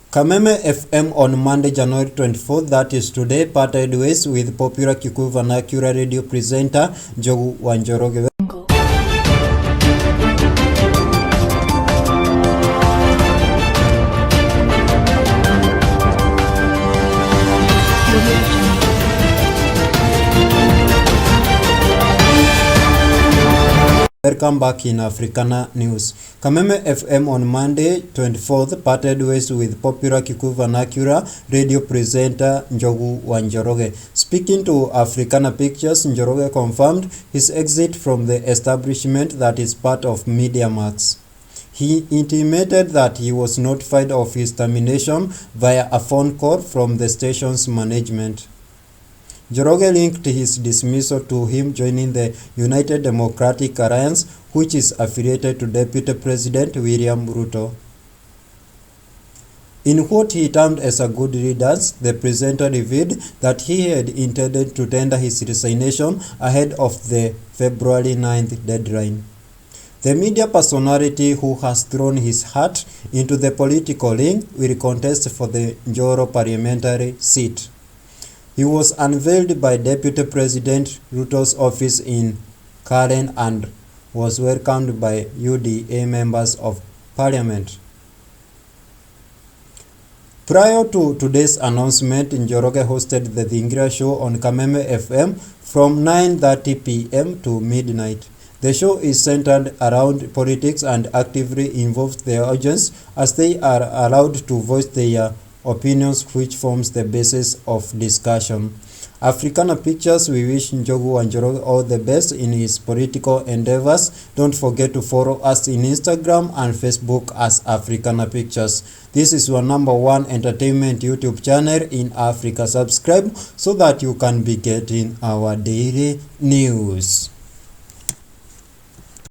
Kameme FM on Monday, January 24th, that is today, parted ways with popular Kikuyu vernacular radio presenter Njogu wa Njoroge. Welcome back in Africana News. Kameme FM on Monday 24th parted ways with popular Kikuyu vernacular radio presenter Njogu wa Njoroge. Speaking to Africana Pictures, Njoroge confirmed his exit from the establishment that is part of Media Max. He intimated that he was notified of his termination via a phone call from the station's management. Njoroge linked his dismissal to him joining the United Democratic Alliance, which is affiliated to Deputy President William Ruto. In what he termed as a good riddance, the presenter revealed that he had intended to tender his resignation ahead of the February 9th deadline. The media personality who has thrown his heart into the political ring will contest for the Njogu parliamentary seat. He was unveiled by Deputy President Ruto's office in Karen and was welcomed by UDA members of Parliament. Prior to today's announcement, Njoroge hosted the Thingira show on Kameme FM from 9:30 p.m. to midnight. The show is centered around politics and actively involves the audience as they are allowed to voice their opinions, which forms the basis of discussion. Africana Pictures, we wish Njogu wa Njoroge all the best in his political endeavors. Don't forget to follow us in Instagram and Facebook as Africana Pictures. This is your #1 entertainment YouTube channel in Africa. Subscribe so that you can be getting our daily news.